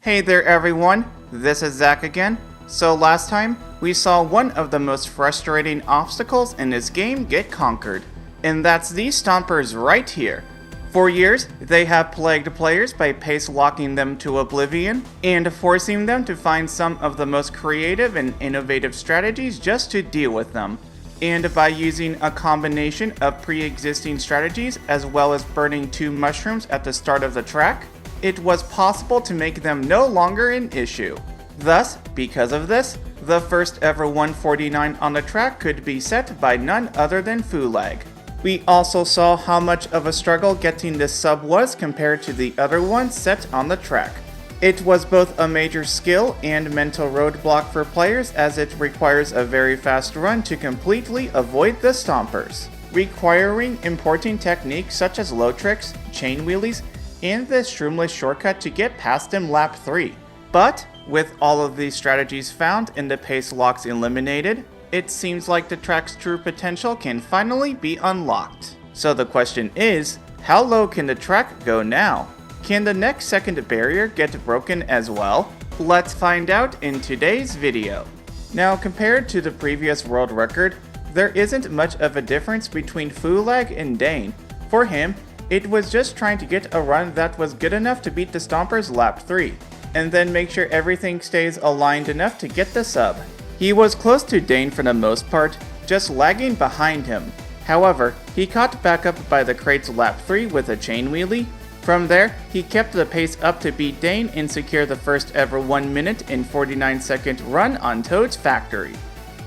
Hey there everyone, this is Zach again. So last time, we saw one of the most frustrating obstacles in this game get conquered, and that's these stompers right here. For years, they have plagued players by pace locking them to oblivion, and forcing them to find some of the most creative and innovative strategies just to deal with them. And by using a combination of pre-existing strategies as well as burning 2 mushrooms at the start of the track, it was possible to make them no longer an issue. Thus, because of this, the first ever 149 on the track could be set by none other than Fulag. We also saw how much of a struggle getting this sub was compared to the other ones set on the track. It was both a major skill and mental roadblock for players as it requires a very fast run to completely avoid the stompers, requiring important techniques such as low tricks, chain wheelies, and the shroomless shortcut to get past them lap 3. But, with all of these strategies found and the pace locks eliminated, it seems like the track's true potential can finally be unlocked. So the question is, how low can the track go now? Can the next second barrier get broken as well? Let's find out in today's video. Now, compared to the previous world record, there isn't much of a difference between Fulag and Dane. For him, it was just trying to get a run that was good enough to beat the Stompers lap 3, and then make sure everything stays aligned enough to get the sub. He was close to Dane for the most part, just lagging behind him. However, he caught back up by the crates lap 3 with a chain wheelie. From there, he kept the pace up to beat Dane and secure the first ever 1 minute and 49 second run on Toad's factory.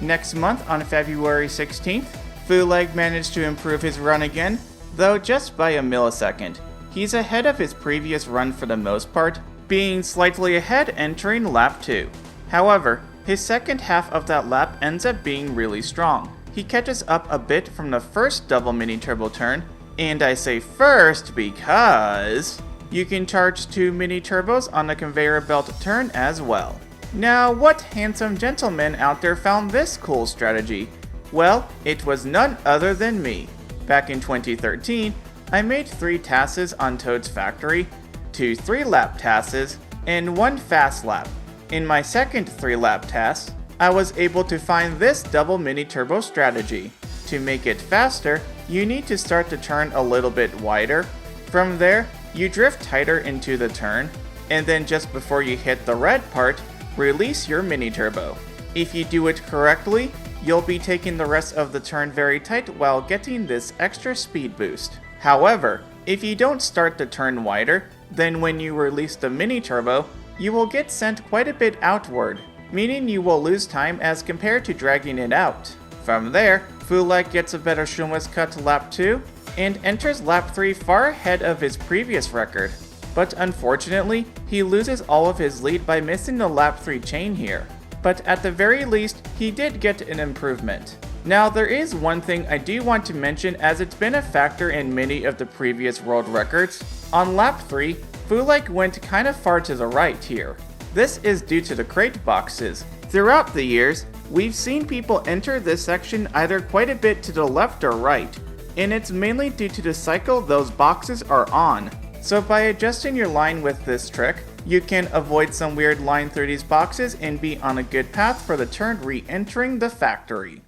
Next month on February 16th, Fulag managed to improve his run again, though just by a millisecond. He's ahead of his previous run for the most part, being slightly ahead entering lap 2. However, his second half of that lap ends up being really strong. He catches up a bit from the first double mini turbo turn, and I say first because you can charge 2 mini turbos on the conveyor belt turn as well. Now, what handsome gentleman out there found this cool strategy? Well, it was none other than me. Back in 2013, I made 3 tasks on Toad's factory, 2 3-lap tasks, and 1 fast lap. In my second 3-lap task, I was able to find this double mini turbo strategy. To make it faster, you need to start the turn a little bit wider. From there, you drift tighter into the turn, and then just before you hit the red part, release your mini turbo. If you do it correctly, you'll be taking the rest of the turn very tight while getting this extra speed boost. However, if you don't start the turn wider, then when you release the mini turbo, you will get sent quite a bit outward, meaning you will lose time as compared to dragging it out. From there, Fulag gets a better shroomless cut to lap 2, and enters lap 3 far ahead of his previous record. But unfortunately, he loses all of his lead by missing the lap 3 chain here. But at the very least, he did get an improvement. Now, there is one thing I do want to mention as it's been a factor in many of the previous world records. On lap 3, Fulag went kind of far to the right here. This is due to the crate boxes. Throughout the years, we've seen people enter this section either quite a bit to the left or right, and it's mainly due to the cycle those boxes are on. So by adjusting your line with this trick, you can avoid some weird line through these boxes and be on a good path for the turn re-entering the factory.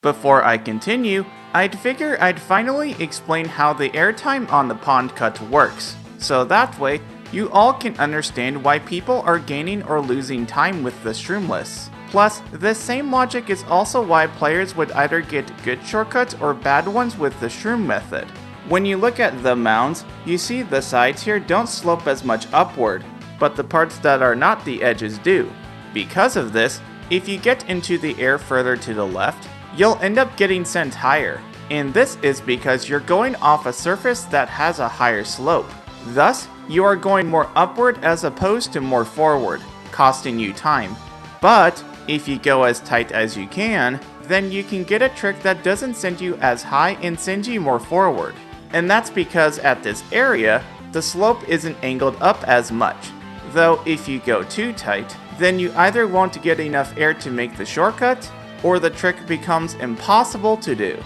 Before I continue, I'd figure I'd finally explain how the airtime on the pond cut works, so that way you all can understand why people are gaining or losing time with the shroomless. Plus, this same logic is also why players would either get good shortcuts or bad ones with the shroom method. When you look at the mounds, you see the sides here don't slope as much upward, but the parts that are not the edges do. Because of this, if you get into the air further to the left, you'll end up getting sent higher, and this is because you're going off a surface that has a higher slope. Thus, you are going more upward as opposed to more forward, costing you time. But, if you go as tight as you can, then you can get a trick that doesn't send you as high and send you more forward. And that's because at this area, the slope isn't angled up as much. Though if you go too tight, then you either won't get enough air to make the shortcut, or the trick becomes impossible to do.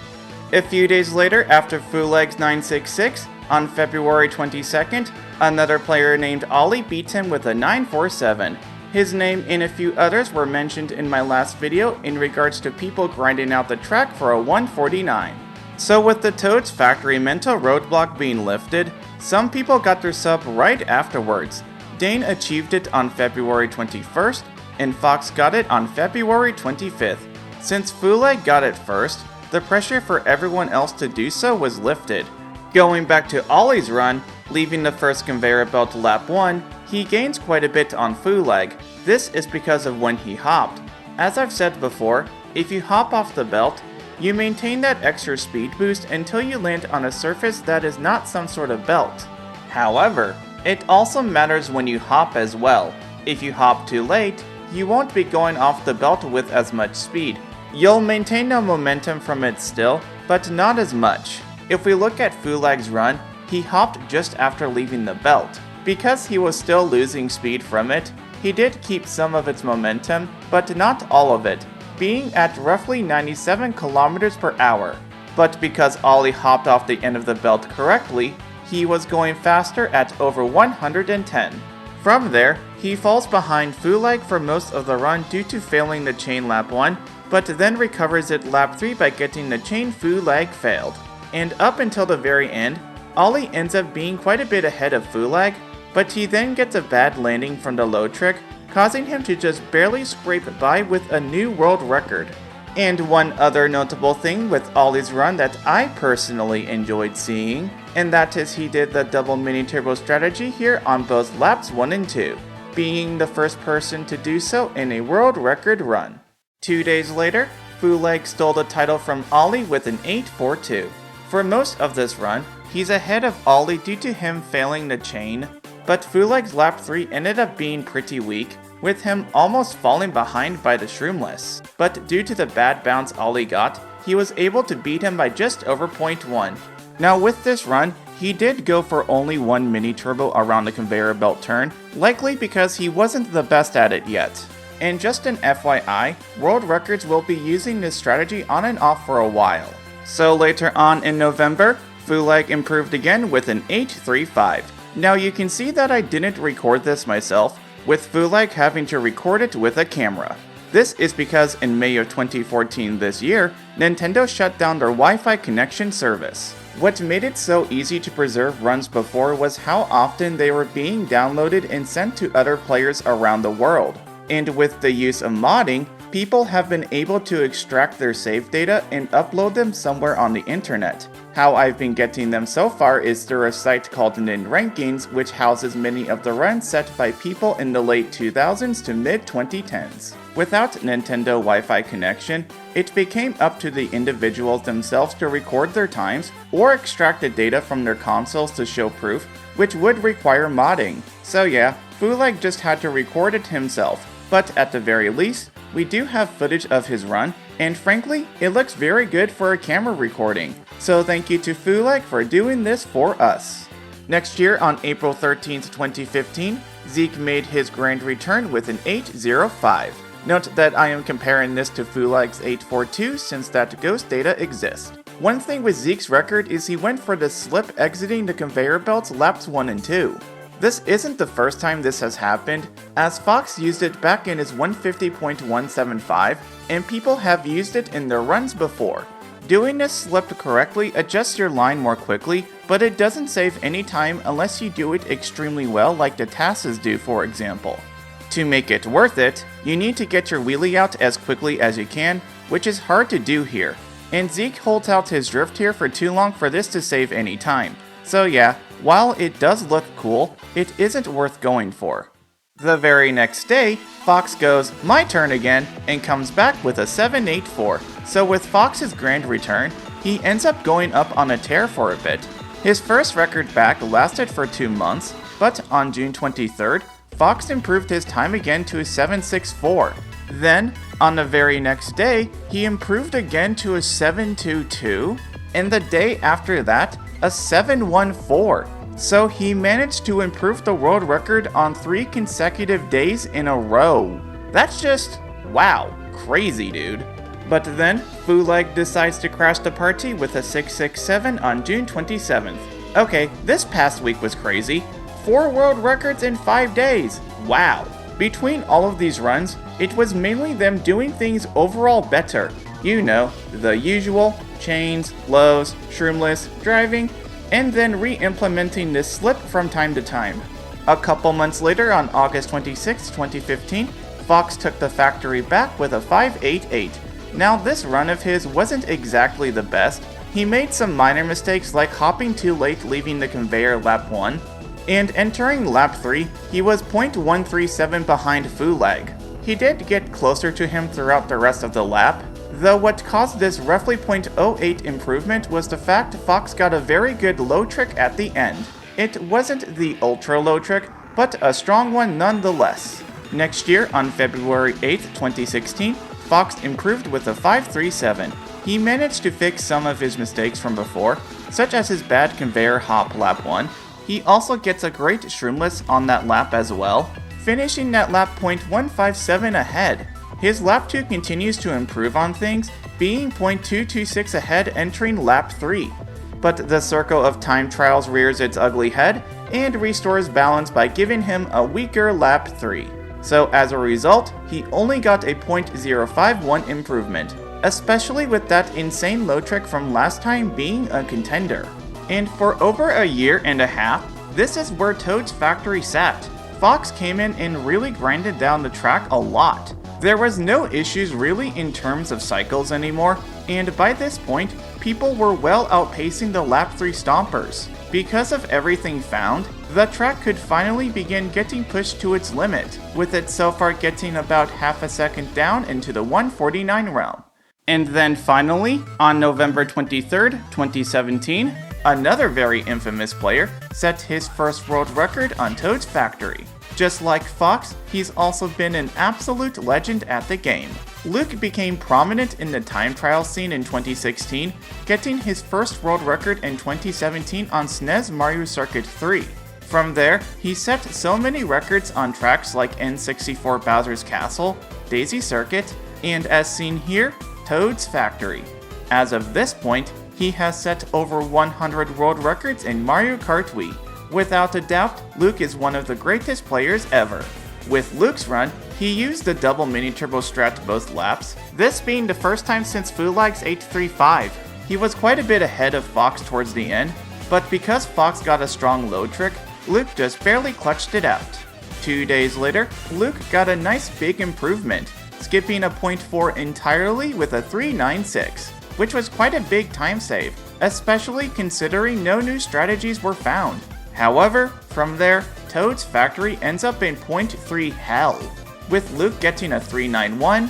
A few days later, after Fulag's 966, On February 22nd, another player named Ollie beats him with a 947. His name and a few others were mentioned in my last video in regards to people grinding out the track for a 149. So with the Toad's Factory mental roadblock being lifted, some people got their sub right afterwards. Dane achieved it on February 21st, and Fox got it on February 25th. Since Fuleg got it first, the pressure for everyone else to do so was lifted. Going back to Ollie's run, leaving the first conveyor belt lap 1, he gains quite a bit on Fuleg. This is because of when he hopped. As I've said before, if you hop off the belt, you maintain that extra speed boost until you land on a surface that is not some sort of belt. However, it also matters when you hop as well. If you hop too late, you won't be going off the belt with as much speed. You'll maintain the momentum from it still, but not as much. If we look at Fuleg's run, he hopped just after leaving the belt. Because he was still losing speed from it, he did keep some of its momentum, but not all of it, being at roughly 97 kilometers per hour. But because Ollie hopped off the end of the belt correctly, he was going faster at over 110. From there, he falls behind Fuleg for most of the run due to failing the chain lap 1, but then recovers it lap 3 by getting the chain Fuleg failed. And up until the very end, Ollie ends up being quite a bit ahead of Fuleg, but he then gets a bad landing from the low trick, causing him to just barely scrape by with a new world record. And one other notable thing with Ollie's run that I personally enjoyed seeing, and that is he did the double mini turbo strategy here on both laps 1 and 2, being the first person to do so in a world record run. 2 days later, Fuleg stole the title from Ollie with an 842. For most of this run, he's ahead of Ollie due to him failing the chain, but Fuleg's lap 3 ended up being pretty weak, with him almost falling behind by the Shroomless. But due to the bad bounce Ollie got, he was able to beat him by just over 0.1. Now with this run, he did go for only one mini turbo around the conveyor belt turn, likely because he wasn't the best at it yet. And just an FYI, World Records will be using this strategy on and off for a while. So later on in November, Fuleg improved again with an 835. Now you can see that I didn't record this myself, with Fuleg having to record it with a camera. This is because in May of 2014 this year, Nintendo shut down their Wi-Fi connection service. What made it so easy to preserve runs before was how often they were being downloaded and sent to other players around the world. And with the use of modding, people have been able to extract their save data and upload them somewhere on the internet. How I've been getting them so far is through a site called NinRankings, which houses many of the runs set by people in the late 2000s to mid-2010s. Without Nintendo Wi-Fi connection, it became up to the individuals themselves to record their times or extract the data from their consoles to show proof, which would require modding. So yeah, Fuleg just had to record it himself, but at the very least, we do have footage of his run, and frankly, it looks very good for a camera recording. So thank you to Fuleg for doing this for us. Next year, on April 13th, 2015, Zeke made his grand return with an 805. Note that I am comparing this to Fuleg's 842 since that ghost data exists. One thing with Zeke's record is he went for the slip exiting the conveyor belts laps 1 and 2. This isn't the first time this has happened, as Fox used it back in his 150.175, and people have used it in their runs before. Doing this slip correctly adjusts your line more quickly, but it doesn't save any time unless you do it extremely well like the Tasses do, for example. To make it worth it, you need to get your wheelie out as quickly as you can, which is hard to do here, and Zeke holds out his drift here for too long for this to save any time. So yeah, while it does look cool, it isn't worth going for. The very next day, Fox goes, "My turn again," and comes back with a 784. So with Fox's grand return, he ends up going up on a tear for a bit. His first record back lasted for 2 months, but on June 23rd, Fox improved his time again to a 764. Then, on the very next day, he improved again to a 722, and the day after that, a 714. So he managed to improve the world record on 3 consecutive days in a row. That's just, wow, crazy, dude. But then, Fuleg decides to crash the party with a 667 on June 27th. Okay, this past week was crazy. 4 world records in 5 days! Wow! Between all of these runs, it was mainly them doing things overall better. You know, the usual, chains, lows, shroomless, driving, and then re-implementing this slip from time to time. A couple months later, on August 26, 2015, Fox took the factory back with a 5.88. Now this run of his wasn't exactly the best. He made some minor mistakes like hopping too late leaving the conveyor lap 1, and entering lap 3, he was 0.137 behind Fulag. He did get closer to him throughout the rest of the lap, though what caused this roughly 0.08 improvement was the fact Fox got a very good low trick at the end. It wasn't the ultra low trick, but a strong one nonetheless. Next year, on February 8, 2016, Fox improved with a 5.37. He managed to fix some of his mistakes from before, such as his bad conveyor hop lap 1. He also gets a great shroomless on that lap as well, finishing that lap 0.157 ahead. His lap 2 continues to improve on things, being 0.226 ahead entering lap 3. But the circle of time trials rears its ugly head and restores balance by giving him a weaker lap 3. So as a result, he only got a 0.051 improvement, especially with that insane low trick from last time being a contender. And for over a year and a half, this is where Toad's factory sat. Fox came in and really grinded down the track a lot. There was no issues really in terms of cycles anymore, and by this point, people were well outpacing the lap 3 stompers. Because of everything found, the track could finally begin getting pushed to its limit, with it so far getting about half a second down into the 149 realm. And then finally, on November 23rd, 2017, another very infamous player set his first world record on Toad's factory. Just like Fox, he's also been an absolute legend at the game. Luke became prominent in the time trial scene in 2016, getting his first world record in 2017 on SNES Mario Circuit 3. From there, he set so many records on tracks like N64 Bowser's Castle, Daisy Circuit, and as seen here, Toad's Factory. As of this point, he has set over 100 world records in Mario Kart Wii. Without a doubt, Luke is one of the greatest players ever. With Luke's run, he used the double mini turbo strat both laps, this being the first time since Fulag's 835. He was quite a bit ahead of Fox towards the end, but because Fox got a strong low trick, Luke just barely clutched it out. 2 days later, Luke got a nice big improvement, skipping a 0.4 entirely with a 3.96, which was quite a big time save, especially considering no new strategies were found. However, from there, Toad's factory ends up in 0.3 hell, with Luke getting a 3.91,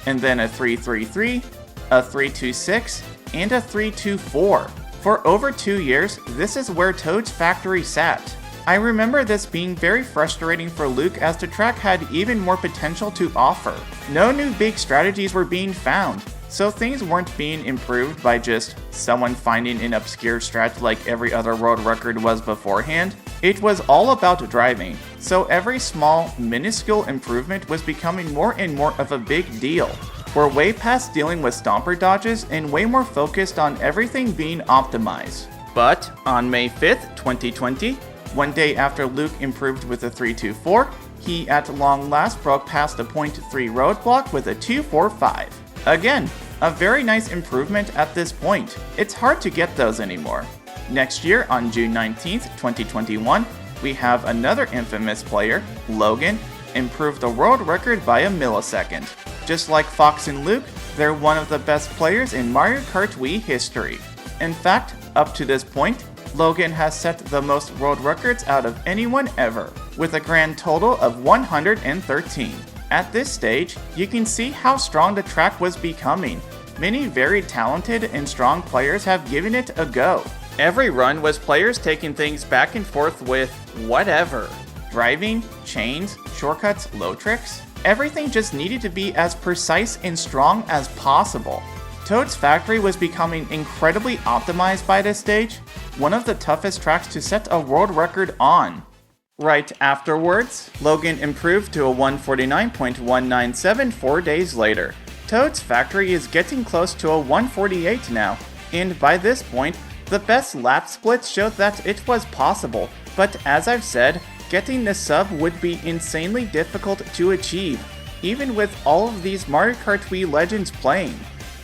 and then a 3.33, a 3.26, and a 3.24. For over 2 years, this is where Toad's factory sat. I remember this being very frustrating for Luke as the track had even more potential to offer. No new big strategies were being found, so things weren't being improved by just someone finding an obscure strat like every other world record was beforehand. It was all about driving, so every small, minuscule improvement was becoming more and more of a big deal. We're way past dealing with stomper dodges and way more focused on everything being optimized. But on May 5th, 2020, one day after Luke improved with a 3.24, he at long last broke past a 0.3 roadblock with a 2.45. Again, a very nice improvement at this point. It's hard to get those anymore. Next year, on June 19th, 2021, we have another infamous player, Logan, improve the world record by a millisecond. Just like Fox and Luke, they're one of the best players in Mario Kart Wii history. In fact, up to this point, Logan has set the most world records out of anyone ever, with a grand total of 113. At this stage, you can see how strong the track was becoming. Many very talented and strong players have given it a go. Every run was players taking things back and forth with whatever. Driving, chains, shortcuts, low tricks. Everything just needed to be as precise and strong as possible. Toad's Factory was becoming incredibly optimized by this stage, one of the toughest tracks to set a world record on. Right afterwards, Logan improved to a 149.197 4 days later. Toad's Factory is getting close to a 148 now, and by this point, The best lap splits showed that it was possible, but as I've said, getting this sub would be insanely difficult to achieve, even with all of these Mario Kart Wii legends playing.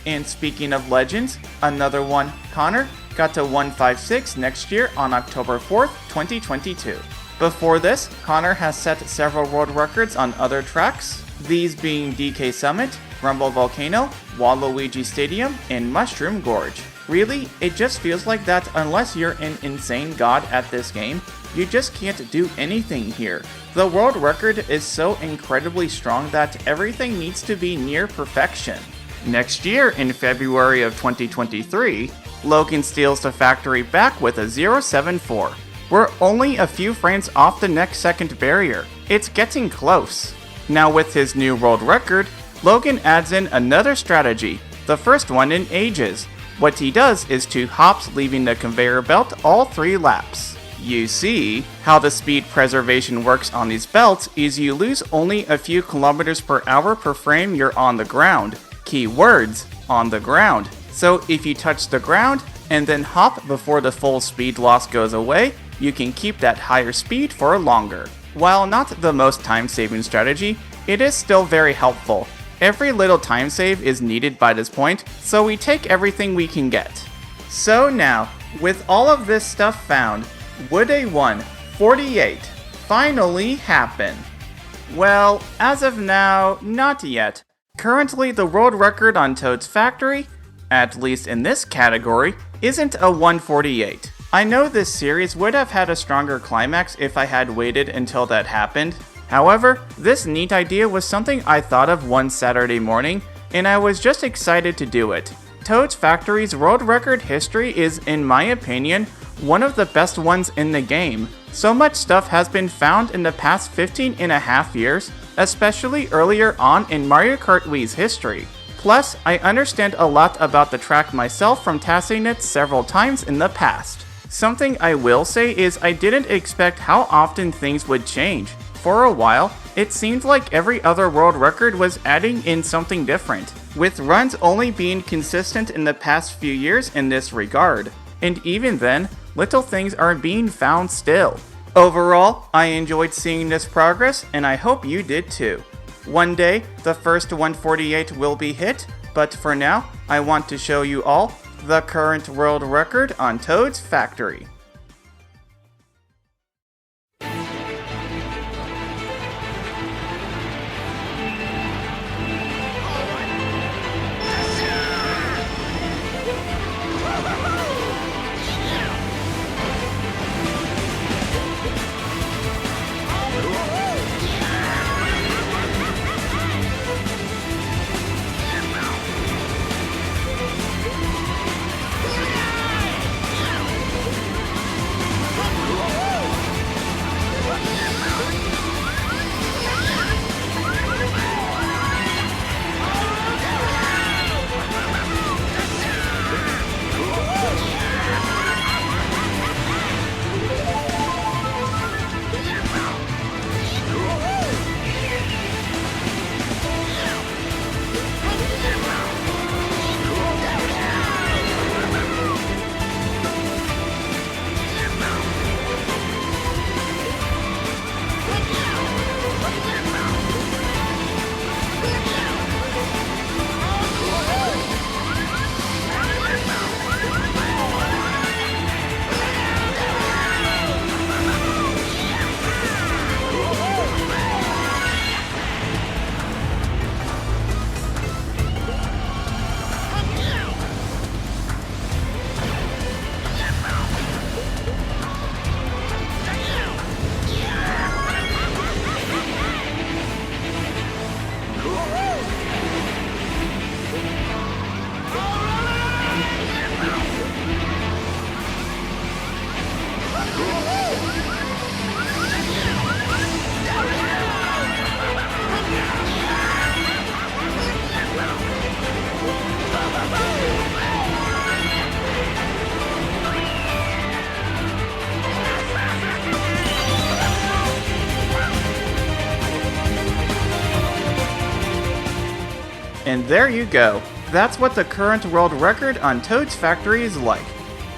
And speaking of legends, another one, Connor, got to 156 next year on October 4th, 2022. Before this, Connor has set several world records on other tracks, these being DK Summit, Rumble Volcano, Waluigi Stadium, and Mushroom Gorge. Really, it just feels like that unless you're an insane god at this game, you just can't do anything here. The world record is so incredibly strong that everything needs to be near perfection. Next year, in February of 2023, Logan steals the factory back with a 074. We're only a few frames off the next second barrier. It's getting close. Now with his new world record, Logan adds in another strategy, the first one in ages. What he does is 2 hops leaving the conveyor belt all 3 laps. You see, how the speed preservation works on these belts is you lose only a few kilometers per hour per frame you're on the ground. Key words, on the ground. So if you touch the ground and then hop before the full speed loss goes away, you can keep that higher speed for longer. While not the most time-saving strategy, it is still very helpful. Every little time save is needed by this point, so we take everything we can get. So now, with all of this stuff found, would a 148 finally happen? Well, as of now, not yet. Currently, the world record on Toad's factory, at least in this category, isn't a 148. I know this series would have had a stronger climax if I had waited until that happened. However, this neat idea was something I thought of one Saturday morning, and I was just excited to do it. Toad's Factory's world record history is, in my opinion, one of the best ones in the game. So much stuff has been found in the past 15 and a half years, especially earlier on in Mario Kart Wii's history. Plus, I understand a lot about the track myself from testing it several times in the past. Something I will say is I didn't expect how often things would change. For a while, it seemed like every other world record was adding in something different, with runs only being consistent in the past few years in this regard. And even then, little things are being found still. Overall, I enjoyed seeing this progress, and I hope you did too. One day, the first 148 will be hit, but for now, I want to show you all the current world record on Toad's Factory. And there you go. That's what the current world record on Toad's Factory is like.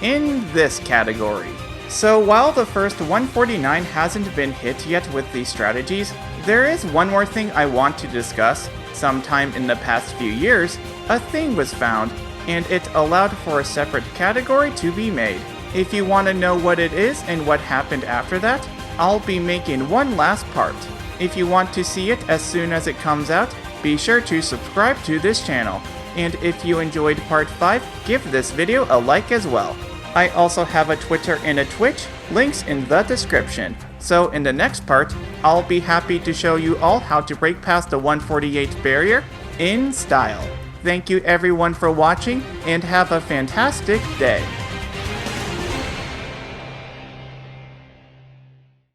in this category. So while the first 149 hasn't been hit yet with these strategies, there is one more thing I want to discuss. Sometime in the past few years, a thing was found, and it allowed for a separate category to be made. If you want to know what it is and what happened after that, I'll be making one last part. If you want to see it as soon as it comes out, be sure to subscribe to this channel. And if you enjoyed part 5, give this video a like as well. I also have a Twitter and a Twitch, links in the description. So in the next part, I'll be happy to show you all how to break past the 148 barrier in style. Thank you everyone for watching, and have a fantastic day.